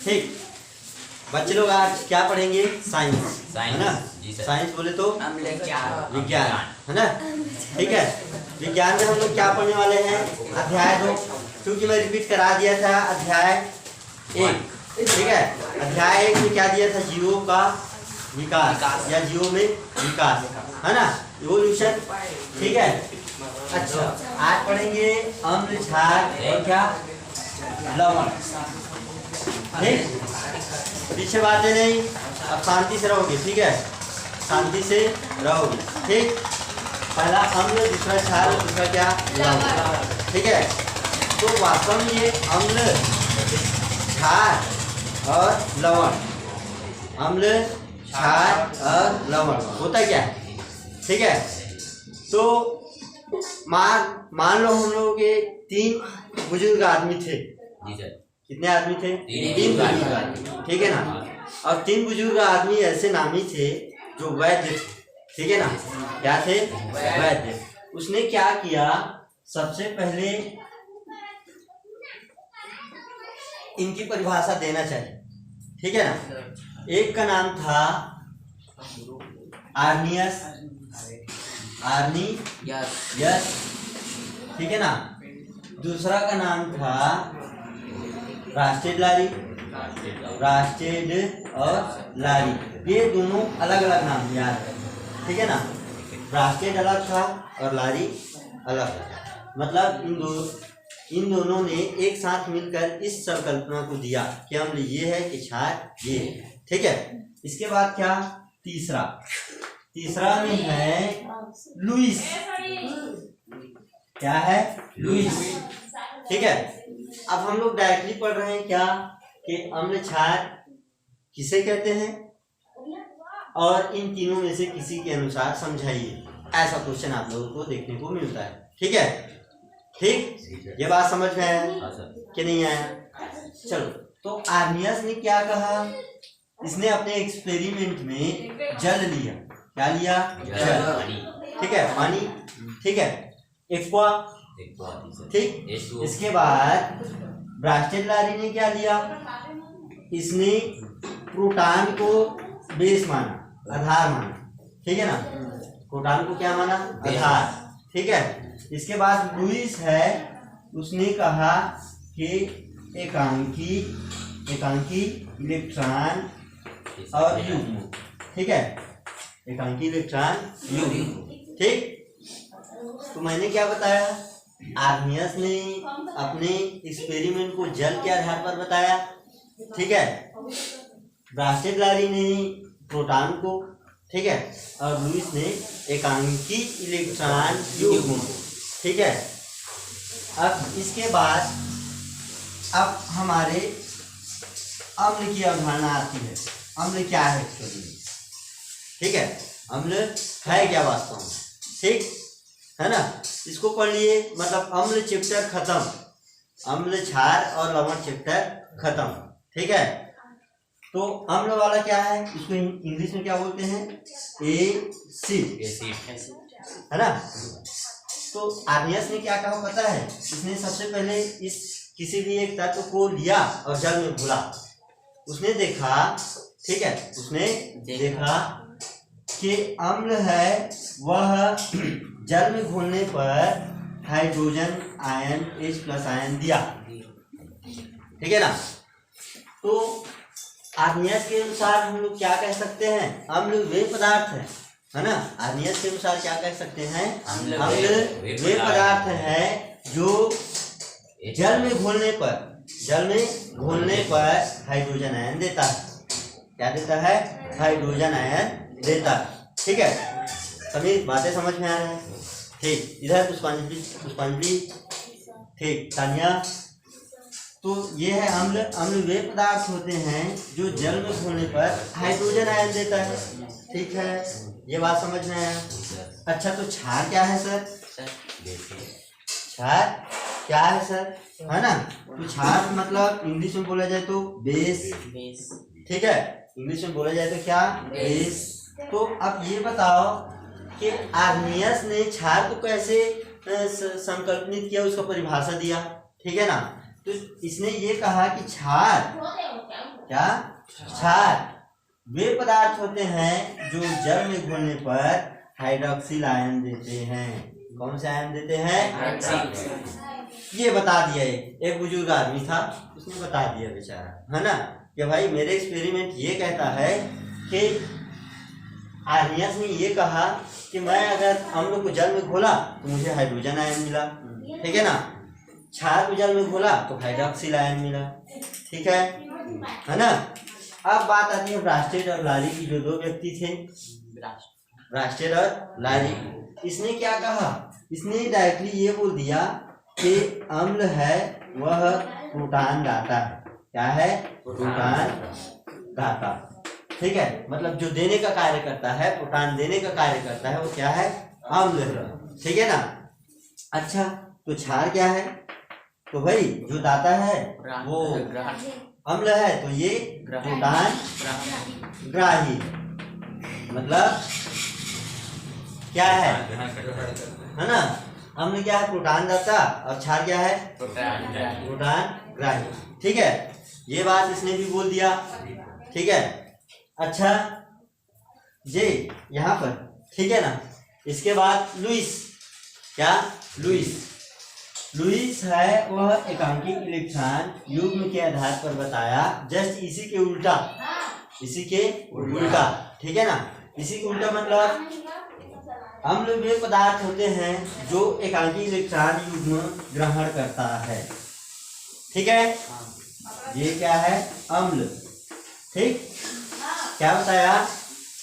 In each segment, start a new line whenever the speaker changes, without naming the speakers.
ठीक, बच्चे लोग आज क्या पढ़ेंगे? साइंस, है ना? साइंस बोले तो विज्ञान, है ना? ठीक है, विज्ञान में हम लोग क्या पढ़ने वाले हैं? अध्याय 2, क्योंकि मैं रिपीट करा दिया था अध्याय 1। ठीक है, अध्याय 1 में क्या दिया था? जीवों का विकास या जीवों में विकास, है ना? इवोल्यूशन। ठीक है, अच्छा आज पढ़ेंगे अम्ल, क्षार और क्या? लवण। ठीक, पीछे बातें नहीं, अब शांति से रहोगे। ठीक है, शांति से रहोगे। ठीक, पहला अम्ल, दूसरा क्षार, दूसरा क्या? लवण। ठीक है, तो वास्तव में ये अम्ल, क्षार और लवण, अम्ल, क्षार और लवण होता क्या? ठीक है, तो मान लो हम लोगों के 3 बुजुर्ग आदमी थे। कितने आदमी थे? 3 बुजुर्ग आदमी। ठीक है ना? और 3 बुजुर्ग आदमी ऐसे नामी थे जो वैद्य थे। ठीक है ना? क्या थे? वैद्य। उसने क्या किया? सबसे पहले इनकी परिभाषा देना चाहिए। ठीक है ना? एक का नाम था आर्नियस, यस। ठीक है ना? दूसरा का नाम था रास्टेड और लारी। ये दोनों अलग अलग नाम याद है। ठीक है ना? रास्टेड अलग था और लारी अलग था। मतलब इन दोनों ने एक साथ मिलकर इस संकल्पना को दिया कि अम्ल ये है कि क्षार ये है। ठीक है, इसके बाद क्या? तीसरा में है लुईस। क्या है? लुईस। ठीक है, अब हम लोग डायरेक्टली पढ़ रहे हैं क्या कि अम्ल, क्षार किसे कहते हैं और इन तीनों में से किसी के अनुसार समझाइए। ऐसा क्वेश्चन आप लोगों को देखने को मिलता है। ठीक है, ठीक, ये बात समझ में आया कि नहीं आया? चलो, तो आर्नियस ने क्या कहा? इसने अपने एक्सपेरिमेंट में जल लिया। क्या लिया? जल। ठीक है, पानी। ठीक है, एक्वा। ठीक, इसके बाद ब्रास्टेड लारी ने क्या लिया? इसने प्रोटॉन को बेस माना, आधार माना। ठीक है ना? प्रोटॉन को क्या माना? आधार। ठीक है, इसके बाद लुईस है, उसने कहा कि एकांकी इलेक्ट्रॉन और युग्म। ठीक है, एकांकी इलेक्ट्रॉन युग्म। ठीक, तो मैंने क्या बताया? आर्नियस ने अपने एक्सपेरिमेंट को जल के आधार पर बताया। ठीक है, ब्रास्टेड लारी ने प्रोटॉन को। ठीक है, और लुईस ने एकांकी इलेक्ट्रॉन युग्म। ठीक है, अब इसके बाद अब हमारे अम्ल की अवधारणा आती है। अम्ल क्या है? ठीक है, अम्ल है क्या वास्तव में? ठीक है ना? इसको पढ़ लिए, मतलब अम्ल चैप्टर खत्म, अम्ल, क्षार और लवण चैप्टर खत्म। ठीक है, तो अम्ल वाला क्या है? इसको इंग्लिश में क्या बोलते हैं? एसिड, है ना? तो आर्नियस ने क्या कहा पता है? इसने सबसे पहले इस किसी भी एक तत्व को लिया और जल में घोला। उसने देखा, ठीक है, उसने देखा कि अम्ल है वह जल में घोलने पर हाइड्रोजन आयन H+ आयन दिया। ठीक है ना? तो आर्नियस के अनुसार हम लोग क्या कह सकते हैं? अम्ल वे पदार्थ है ना? आर्नियस के अनुसार क्या कह सकते हैं? अम्ल वे पदार्थ है जो जल में घोलने पर हाइड्रोजन आयन देता है। क्या देता है? हाइड्रोजन आयन देता है। ठीक है, सभी बातें समझ में आ रही हैं? ठीक, इधर पुष्पांजलि। ठीक, तानिया। तो ये है अम्ल। अम्ल वे पदार्थ होते हैं जो जल में घोलने पर हाइड्रोजन आयन देता है। ठीक है, ये बात समझ में आया? अच्छा, तो क्षार क्या है सर? क्षार क्या है सर? है ना? तो क्षार मतलब इंग्लिश में बोला जाए तो बेस। ठीक है, इंग्लिश में बोला जाए तो क्या? बेस। तो अब ये बताओ कि आर्नियस ने क्षार को कैसे संकल्पित किया, उसका परिभाषा दिया। ठीक है ना? तो इसने ये कहा कि क्षार क्या? क्षार। वे पदार्थ होते हैं जो जल में घुलने पर हाइड्रोक्सिल आयन देते हैं। कौन से आयन देते हैं? ये बता दिया। एक बुजुर्ग आदमी था, उसने बता दिया बेचारा, है ना, कि भाई मेरे एक्सपेरिमेंट ये कहता है कि आर्नियस ने ये कहा कि मैं अगर अम्ल को जल में घोला तो मुझे हाइड्रोजन आयन मिला, ठीक है ना, क्षार को जल में घोला तो हाइड्रोक्सिल आयन मिला, ठीक है ना। अब बात आती है ब्रास्टेड और लारी की, जो दो व्यक्ति थे, ब्रास्टेड और लारी। इसने क्या कहा? इसने डायरेक्टली ये बोल दिया कि अम्ल है वह प्रोटॉन दाता है। क्या है? प्रोटॉन दाता, ठीक है, मतलब जो देने का कार्य करता है, प्रोटॉन देने का कार्य करता है, वो क्या है? अम्ल है, ठीक है ना। अच्छा, तो क्षार क्या है? तो भाई जो दाता है वो अम्ल है, तो ये प्रोटॉन ग्राही, मतलब क्या है ना। अम्ल क्या है? प्रोटॉन दाता, और क्षार क्या है? प्रोटॉन ग्राही, ठीक है। ये बात इसने भी बोल दिया, ठीक है। अच्छा जी, यहाँ पर, ठीक है ना। इसके बाद लुईस, क्या? लुईस है वह एकांकी इलेक्ट्रॉन युग्म के आधार पर बताया, जस्ट इसी के उल्टा, ठीक है ना। इसी के उल्टा मतलब अम्ल वे पदार्थ होते हैं जो एकांकी इलेक्ट्रॉन युग्म ग्रहण करता है, ठीक है। ये क्या है? अम्ल, ठीक। क्या बताया?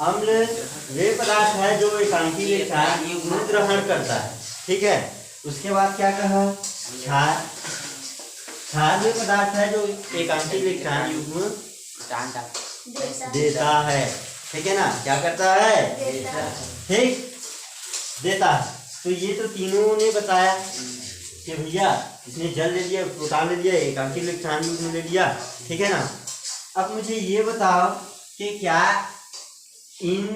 अम्ल वे पदार्थ है जो एकांकी इलेक्ट्रॉन युग्म ग्रहण करता है, ठीक है। उसके बाद क्या कहा? क्षार वे पदार्थ है जो एकांकी इलेक्ट्रॉन युग्म देता है, ठीक है ना। क्या करता है? ठीक, देता है। तो ये तो तीनों ने बताया कि भैया इसने जल ले लिया, प्रोटॉन ले लिया, एकांकी इलेक्ट्रॉन युग्म ले लिया, ठीक है ना। अब मुझे ये बताओ कि क्या इन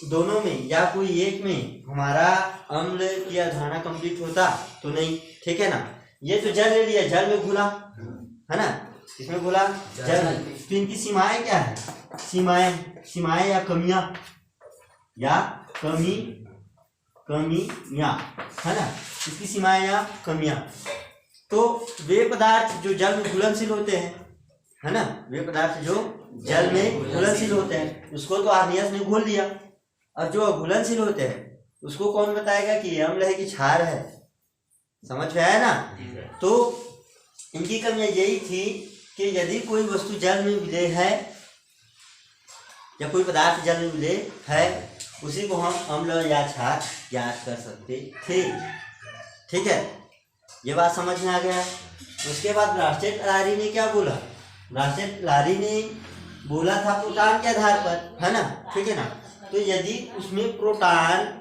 दोनों में या कोई एक में हमारा अम्ल की अवधारणा कंप्लीट होता? तो नहीं, ठीक है ना। ये तो जल ले लिया, जल में घुला, है ना, इसमें घुला जल में, तो इनकी सीमाएं क्या है? सीमाएं या कमियां, कमियां, है ना, इसकी सीमाएं या कमियां। तो वे पदार्थ जो जल में घुलनशील होते हैं, है ना, वे पदार्थ जो जल में घुलनशील होते हैं, उसको तो आर्नियस ने घोल दिया, और जो अघुलनशील होते हैं उसको कौन बताएगा कि ये अम्ल है कि क्षार है? समझ में आया ना। तो इनकी कमियां यही थी कि यदि कोई वस्तु जल में विलेय है या कोई पदार्थ जल में विलेय है, उसी को हम अम्ल या क्षार ज्ञात कर सकते थे, ठीक है। ये बात समझ में आ गया। उसके बाद ब्रास्टेड लारी ने क्या बोला? ब्रास्टेड लारी ने बोला था प्रोटॉन के आधार पर, है ना, ठीक है ना। तो यदि उसमें प्रोटॉन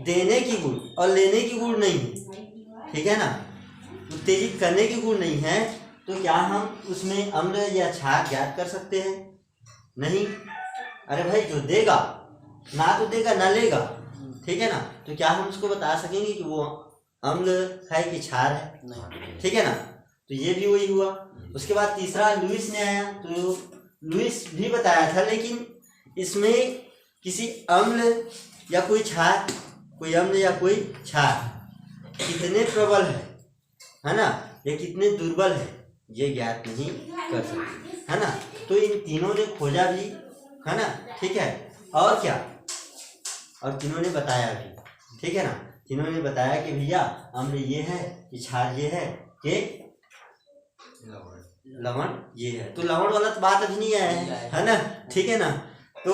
देने की गुण और लेने की गुण नहीं है, ठीक है ना, उत्तेजित करने की गुण नहीं है, तो क्या हम उसमें अम्ल या क्षार ज्ञात कर सकते हैं? नहीं। अरे भाई जो देगा ना तो देगा ना लेगा, ठीक है ना, तो क्या हम उसको बता सकेंगे कि वो अम्ल है कि क्षार है? ठीक है ना। तो ये भी वही हुआ। उसके बाद तीसरा लुईस ने आया, तो लुईस भी बताया था, लेकिन इसमें किसी अम्ल या कोई क्षार, कोई अम्ल या कोई क्षार कितने प्रबल है ना, या कितने दुर्बल है, ये ज्ञात नहीं कर सकते, है ना। तो इन तीनों ने खोजा भी, है ना, ठीक है। और क्या? और तीनों ने बताया भी, ठीक है ना। तीनों ने बताया कि भैया अम्ल ये है कि क्षार ये है कि लवण ये है। तो लवण वाला तो बात अभी नहीं आया है ना, ठीक है ना। तो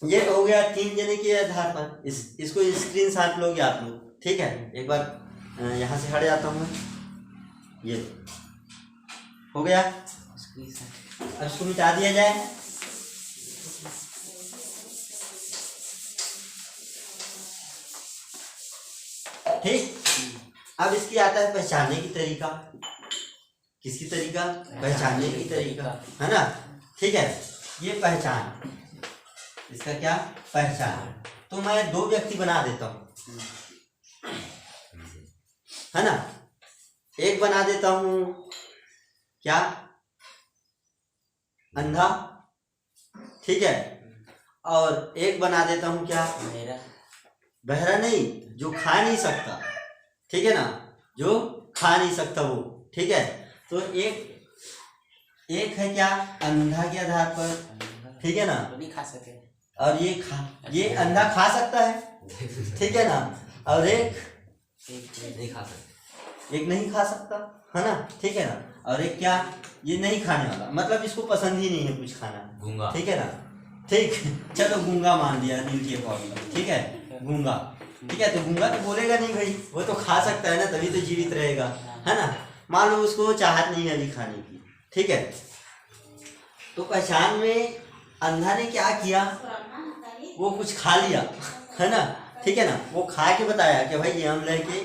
ये तो हो गया 3 जने के आधार पर। इसको स्क्रीनशॉट लोगे आप लोग, ठीक है। एक बार यहाँ से हट जाता हूँ, ये हो गया। अब इसको मिटा दिया जाए। ठीक, अब इसकी आता है पहचानने की तरीका। किसकी तरीका? पहचानने की तरीका, है ना, ठीक है। ये पहचान, इसका क्या? पहचान। तो मैं 2 व्यक्ति बना देता हूँ, है ना। एक बना देता हूँ क्या? अंधा, ठीक है, और एक बना देता हूँ क्या, बहरा नहीं, जो खा नहीं सकता, ठीक है ना, जो खा नहीं सकता वो, ठीक है। तो एक है क्या, अंधा के आधार पर, ठीक है ना,
नहीं खा सके,
और ये अंधा खा सकता है, ठीक है ना, और एक
नहीं खा सकते,
एक नहीं खा सकता, है ना, ठीक है ना, और एक क्या, ये नहीं खाने वाला, मतलब इसको पसंद ही नहीं है कुछ खाना,
गूंगा,
ठीक है ना, ठीक, चलो गूंगा मान दिया नील के अकॉर्डिंग, ठीक है, गूंगा, ठीक है। तो गूंगा तो बोलेगा नहीं भाई, वो तो खा सकता है ना, तभी तो जीवित रहेगा, है ना। मान लो उसको चाहत नहीं है अभी खाने की, ठीक है। तो पहचान में अंधा ने क्या किया, वो कुछ खा लिया, है ना, ठीक है ना, वो खा के बताया कि भाई ये अम्ल है कि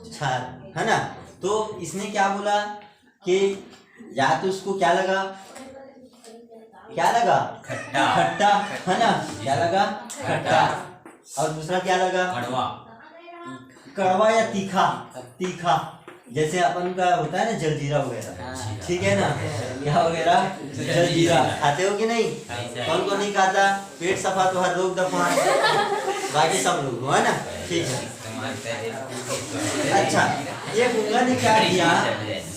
क्षार, है ना। तो इसने क्या बोला कि या तो उसको क्या लगा,
खट्टा,
खट्टा, है ना, क्या लगा, खट्टा, और दूसरा क्या लगा,
कड़वा,
कड़वा या तीखा, तीखा, जैसे अपन का होता है ना जलजीरा वगैरह, ठीक है ना, क्या वगैरह, जलजीरा खाते हो कि नहीं, कौन कौन नहीं खाता, पेट सफा तो हर रोग दफा, बाकी सब लोग हो, है ना, ठीक है। अच्छा, ये गूंगा ने क्या किया,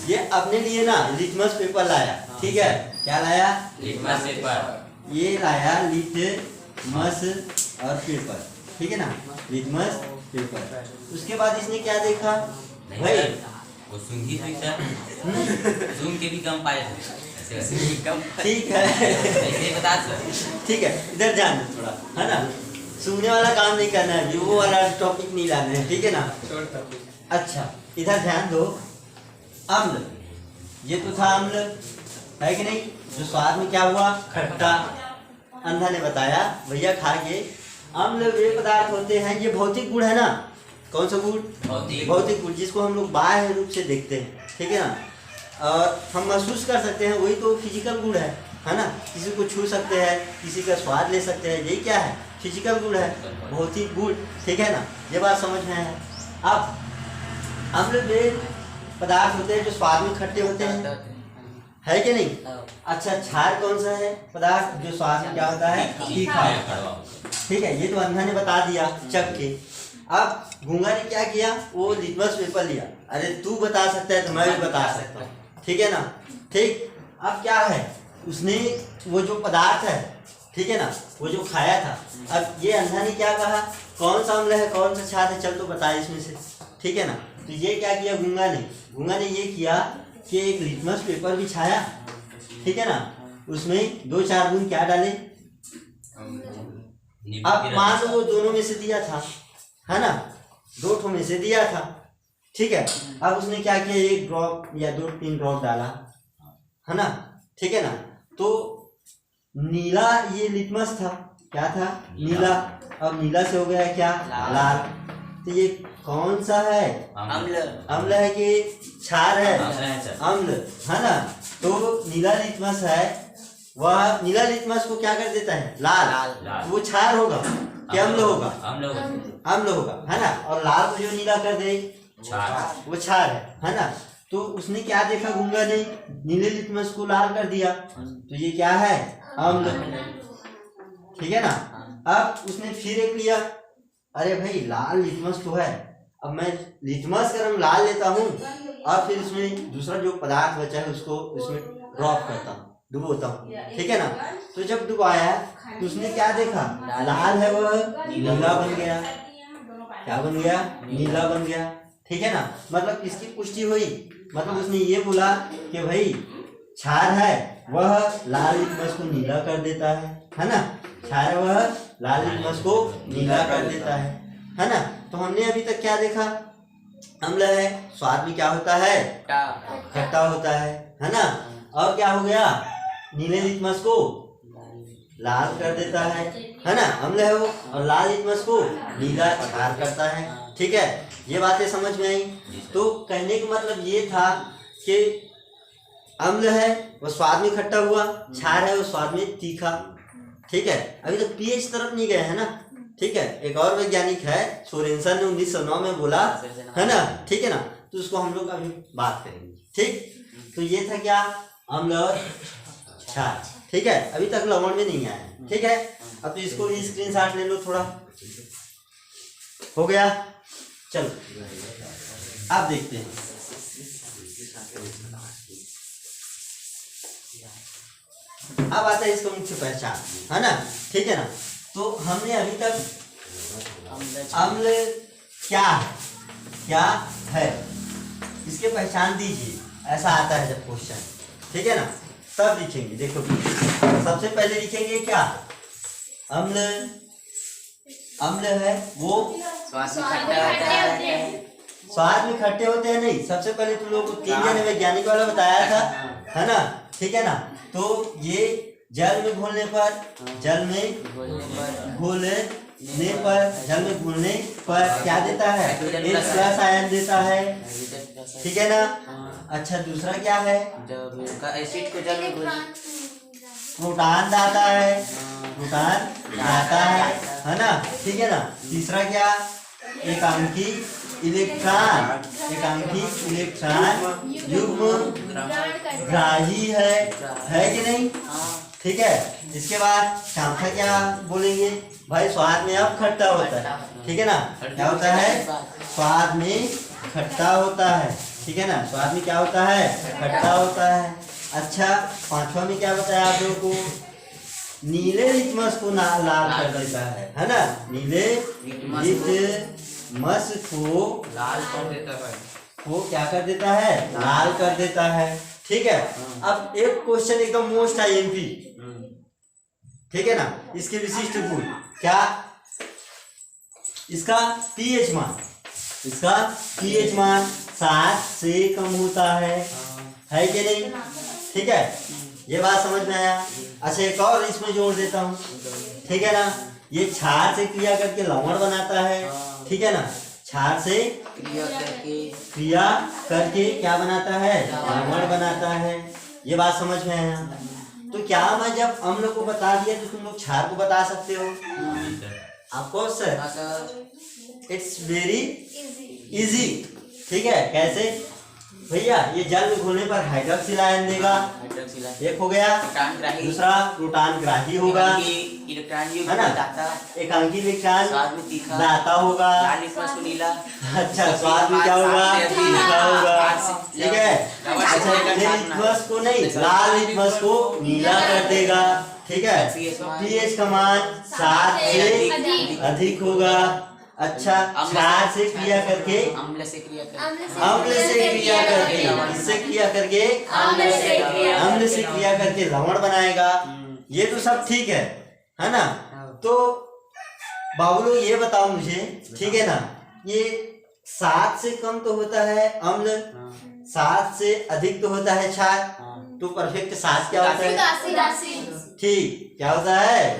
ये अपने लिए ना लिटमस पेपर लाया, ठीक है, क्या लाया,
लिटमस पेपर,
ये लाया लिटमस और पेपर, ठीक है ना, लिटमस पेपर। उसके बाद इसने क्या देखा भाई,
वो सूंघी हुई सर, सूंघ के भी कम पाए, कम,
ठीक है,
ऐसे बता सर,
ठीक है, इधर ध्यान दो थोड़ा, है ना, सूंघने वाला काम नहीं करना है, वो वाला टॉपिक नहीं लाना है, ठीक है ना। अच्छा, इधर ध्यान दो, अम्ल, ये तो था अम्ल, है कि नहीं, जो स्वाद में क्या हुआ, खट्टा, अंधा ने बताया भैया खा के, अम्ल वे पदार्थ होते हैं, ये भौतिक गुण है ना, कौन सा गुण, भौतिक गुण, जिसको हम लोग बाह्य रूप से देखते हैं, ठीक है ना, और हम महसूस कर सकते हैं, वही तो फिजिकल गुण है ना, किसी को छू सकते हैं, किसी का स्वाद ले सकते हैं, यही क्या है, फिजिकल गुण है, भौतिक गुण, ठीक है ना, ये बात समझ में है। अब अम्ल वे पदार्थ होते हैं जो स्वाद में खट्टे होते हैं, है कि नहीं। अच्छा, क्षार कौन सा है पदार्थ जो स्वाद में क्या होता है, तीखा, ठीक है, ये तो अंधा ने बता दिया चख के। अब गूंगा ने क्या किया, वो लिटमस पेपर लिया, अरे तू बता सकता है तो मैं भी बता सकता हूँ, ठीक है ना, ठीक। अब क्या है, उसने वो जो पदार्थ है, ठीक है ना, वो जो खाया था, अब ये अंधा ने क्या कहा, कौन सा अम्ल है कौन सा क्षार है, चल तो बता इसमें से, ठीक है ना। तो ये क्या किया गूंगा ने ये किया कि एक लिटमस पेपर बिछाया, ठीक है ना, उसमें 2-4 बूंद क्या डाले, अब मान लो वो दोनों में से दिया था, है ना, 2 ठो में से दिया था, ठीक है। अब उसने क्या किया, 1 ड्रॉप या 2-3 ड्रॉप डाला, है ना, ठीक है ना। तो नीला ये लिटमस था, क्या था, नीला, अब नीला से हो गया क्या, लाल। तो ये कौन सा है, अम्ल है कि क्षार है, अम्ल, है ना। तो नीला लिटमस है, वह नीला लिटमस को क्या कर देता है, लाल, तो वो क्षार होगा कि अम्ल होगा, अम्ल होगा, है ना। और लाल को जो नीला कर दे वो क्षार है ना। तो उसने क्या देखा, गूंगा ने नीले लिटमस को लाल कर दिया, तो ये क्या है, अम्ल, ठीक है ना। अब उसने फिर एक लिया, अरे भाई लाल लिटमस तो है, अब मैं लिटमस का रंग लाल लेता हूँ और फिर उसमें दूसरा जो पदार्थ बचा है उसको उसमें ड्रॉप करता हूँ, डुबोता हूँ, ठीक है ना। तो जब डुबाया तो उसने क्या देखा, लाल है वह नीला बन गया, क्या बन गया, नीला बन गया, ठीक है ना। मतलब किसकी पुष्टि हुई, मतलब उसने ये बोला कि भाई क्षार है वह लाल लिटमस को नीला कर देता है ना, क्षार है वह लाल लिटमस को नीला कर देता है ना। तो हमने अभी तक क्या देखा, अम्ल है, स्वाद में क्या होता है, खट्टा होता है ना। और क्या हो गया, नीले लिटमस को लाल कर देता है ना, अम्ल है वो, और लाल लिटमस को नीला क्षार करता है, ठीक है। ये बातें समझ में आई। तो कहने का मतलब ये था कि अम्ल है वो स्वाद में खट्टा हुआ, क्षार है वो स्वाद में तीखा, ठीक है। अभी तो पीएच तरफ नहीं गए है ना, ठीक है। एक और वैज्ञानिक है सोरेनसन ने 1909 में बोला है ना, ठीक है ना। तो उसको हम लोग अभी बात करेंगे, ठीक। तो ये था क्या, अम्ल और छाछ, ठीक है। अभी तक लवण में नहीं आया, ठीक है। अब तो इसको भी स्क्रीनशॉट ले लो थोड़ा, हो गया। चलो अब देखते हैं, अब आता है इसका मुख्य पहचान, है ना, ठीक है ना। तो हमने अभी तक अम्ल क्या है इसके पहचान दीजिए, ऐसा आता है जब क्वेश्चन, ठीक है ना। तब लिखेंगे, देखो सबसे पहले लिखेंगे क्या, अम्ल है वो स्वाद में खट्टे होते हैं। नहीं, सबसे पहले तुम लोग को 3 जने वैज्ञानिक वाला बताया था, है ना, ठीक है ना। तो ये जल में घुलने पर जल में घुलने पर क्या देता है, एक प्लस आयन देता है, ठीक है ना। अच्छा, दूसरा क्या है,
जब एसिड को जल में
प्रोटॉन दाता है ना, ठीक है ना। तीसरा क्या, एकांकी इलेक्ट्रॉन युग्म ग्राही है कि नहीं, ठीक है। इसके बाद चौथा क्या बोलेंगे भाई, स्वाद में अब खट्टा होता है, ठीक है ना। क्या होता है, स्वाद में खट्टा होता है, ठीक है ना। स्वाद में क्या होता है, खट्टा होता है। अच्छा, पांचवा में क्या बताया आप लोगों को, नीले लिटमस को लाल कर देता है ना। नीले लिटमस को
लाल कर देता है,
वो क्या कर देता है, लाल कर देता है, ठीक है। अब एक क्वेश्चन एकदम मोस्ट आईएमपी, ठीक है ना। इसके विशिष्ट गुण क्या, इसका पीएच मान 7 से कम होता है कि नहीं, ठीक है। ये बात समझ में आया। अच्छा, एक और इसमें जोड़ देता हूँ, ठीक है ना। ये क्षार से क्रिया करके लवण बनाता है, ठीक है ना। क्षार से क्रिया करके क्या बनाता है, लवण बनाता है। ये बात समझ में आया। तो क्या मैं जब अम्ल को बता दिया तो तुम लोग क्षार को बता सकते हो? आपको सर इट्स वेरी इजी, ठीक है। कैसे भैया, ये जल में घुलने पर हाइड्रोक्सिल आयन देगा, एक हो गया। दूसरा प्रोटॉन ग्राही होगा, है ना। एकांकी इलेक्ट्रॉन दाता होगा। अच्छा, स्वाद में क्या होगा, तीखा होगा, ठीक है। अच्छा, लिटमस को नहीं, लाल लिटमस को नीला कर देगा, ठीक है। पीएच का मान 7 से अधिक होगा। अच्छा, क्षार से क्रिया करके अम्ल से क्रिया करके इससे क्रिया करके अम्ल से क्रिया करके लवण बनाएगा। ये तो सब ठीक है ना। तो बाबू लोग ये बताओ मुझे, ठीक है ना, ये 7 से कम तो होता है अम्ल, 7 से अधिक तो होता है क्षार, तो परफेक्ट 7 क्या होता है, ठीक, क्या होता है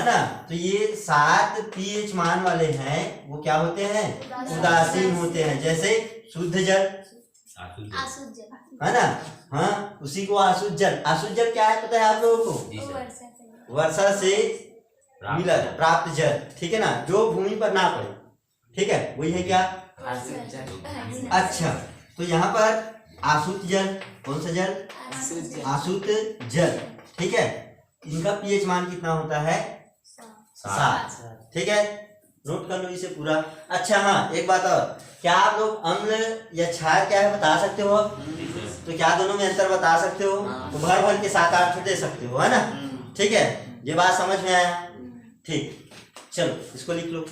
ना। तो ये 7 पीएच मान वाले हैं, वो क्या होते हैं, उदासीन होते हैं। जैसे शुद्ध जल, है ना, हाँ, उसी को आशुद्ध जल क्या है पता है आप लोगों को, वर्षा से मिला प्राप्त जल, ठीक है ना, जो भूमि पर ना पड़े, ठीक है, वही है क्या, अच्छा। तो यहाँ पर आशुद्ध जल, कौन सा जल, आशुद्ध जल, ठीक है। इनका पीएच मान कितना होता है, 7, ठीक है। नोट कर लो इसे पूरा। अच्छा हाँ, एक बात और, क्या आप लोग अम्ल या क्षार क्या है बता सकते हो? तो क्या दोनों में अंतर बता सकते हो? तो भर भर के 7-8 दे सकते हो, है ना, ठीक है। ये बात समझ में आया, ठीक। चलो इसको लिख लो।